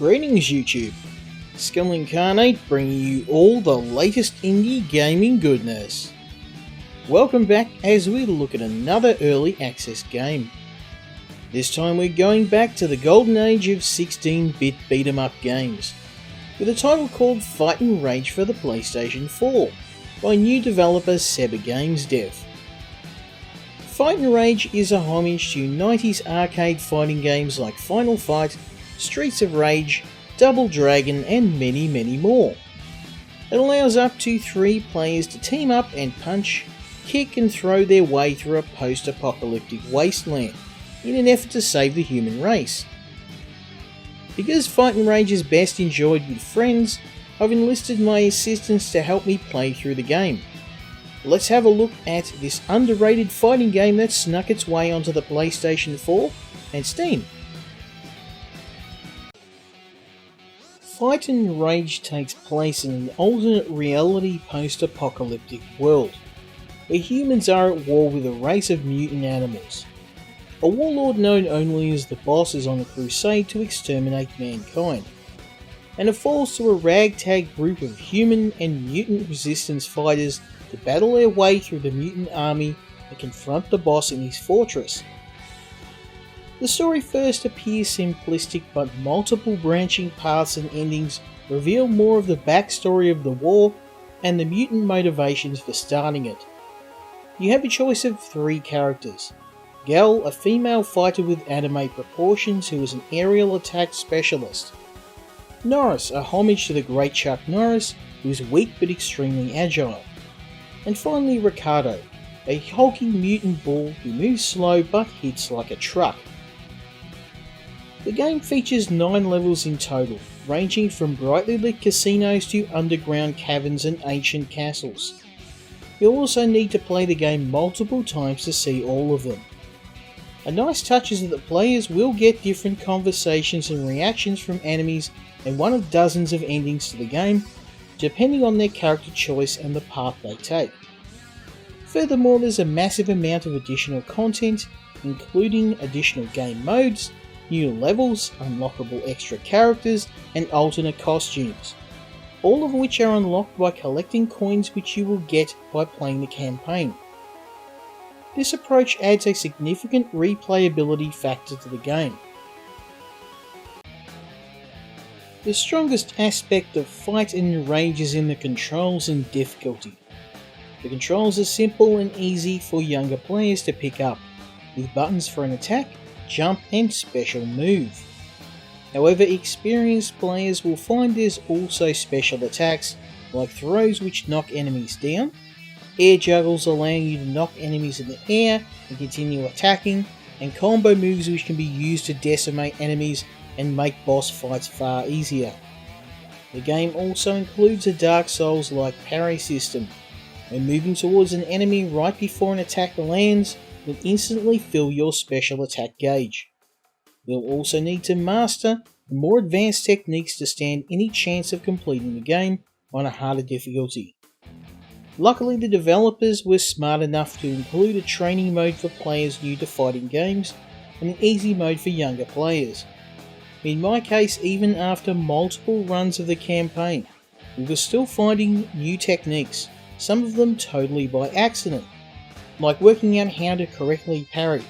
Greetings YouTube, Skill Incarnate bringing you all the latest indie gaming goodness. Welcome back as we look at another early access game. This time we're going back to the golden age of 16-bit beat-em-up games, with a title called Fight and Rage for the PlayStation 4 by new developer Seba Games Dev. Fight and Rage is a homage to 90s arcade fighting games like Final Fight, Streets of Rage, Double Dragon and many more. It allows up to 3 players to team up and punch, kick and throw their way through a post-apocalyptic wasteland in an effort to save the human race. Because Fight and Rage is best enjoyed with friends, I've enlisted my assistants to help me play through the game. Let's have a look at this underrated fighting game that snuck its way onto the PlayStation 4 and Steam. Fight and Rage takes place in an alternate reality post-apocalyptic world, where humans are at war with a race of mutant animals. A warlord known only as the Boss is on a crusade to exterminate mankind, and it falls to a ragtag group of human and mutant resistance fighters to battle their way through the mutant army and confront the Boss in his fortress. The story first appears simplistic, but multiple branching paths and endings reveal more of the backstory of the war and the mutant motivations for starting it. You have a choice of 3 characters. Gal, a female fighter with anime proportions who is an aerial attack specialist. Norris, a homage to the great Chuck Norris, who is weak but extremely agile. And finally Ricardo, a hulking mutant bull who moves slow but hits like a truck. The game features 9 levels in total, ranging from brightly lit casinos to underground caverns and ancient castles. You'll also need to play the game multiple times to see all of them. A nice touch is that the players will get different conversations and reactions from enemies and one of dozens of endings to the game, depending on their character choice and the path they take. Furthermore, there's a massive amount of additional content, including additional game modes, new levels, unlockable extra characters, and alternate costumes, all of which are unlocked by collecting coins which you will get by playing the campaign. This approach adds a significant replayability factor to the game. The strongest aspect of Fight and Rage is in the controls and difficulty. The controls are simple and easy for younger players to pick up, with buttons for an attack, jump and special move. However, experienced players will find there's also special attacks, like throws which knock enemies down, air juggles allowing you to knock enemies in the air and continue attacking, and combo moves which can be used to decimate enemies and make boss fights far easier. The game also includes a Dark Souls-like parry system. When moving towards an enemy right before an attack lands, will instantly fill your special attack gauge. You'll also need to master the more advanced techniques to stand any chance of completing the game on a harder difficulty. Luckily, the developers were smart enough to include a training mode for players new to fighting games and an easy mode for younger players. In my case, even after multiple runs of the campaign, we were still finding new techniques, some of them totally by accident, like working out how to correctly parry,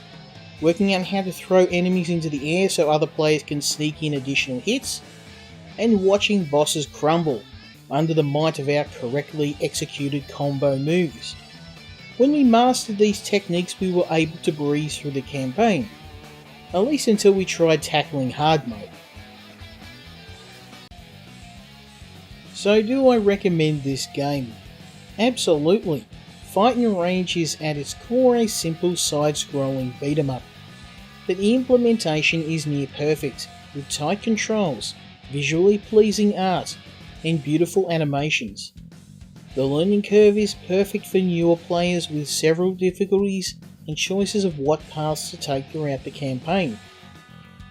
working out how to throw enemies into the air so other players can sneak in additional hits, and watching bosses crumble under the might of our correctly executed combo moves. When we mastered these techniques, we were able to breeze through the campaign, at least until we tried tackling hard mode. So do I recommend this game? Absolutely. Fight and Rage is at its core a simple side-scrolling beat-em-up, but the implementation is near perfect, with tight controls, visually pleasing art, and beautiful animations. The learning curve is perfect for newer players with several difficulties and choices of what paths to take throughout the campaign.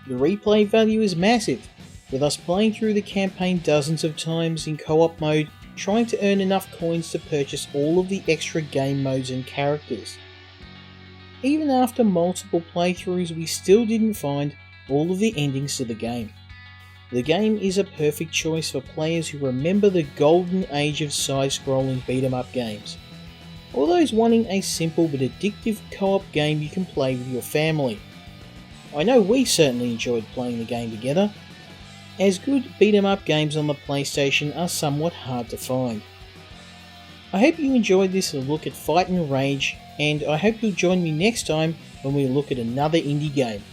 The replay value is massive, with us playing through the campaign dozens of times in co-op mode, trying to earn enough coins to purchase all of the extra game modes and characters. Even after multiple playthroughs, we still didn't find all of the endings to the game. The game is a perfect choice for players who remember the golden age of side-scrolling beat-em-up games, or those wanting a simple but addictive co-op game you can play with your family. I know we certainly enjoyed playing the game together, as good beat-em-up games on the PlayStation are somewhat hard to find. I hope you enjoyed this look at Fight and Rage, and I hope you'll join me next time when we look at another indie game.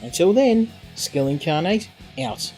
Until then, Skill Incarnate, out.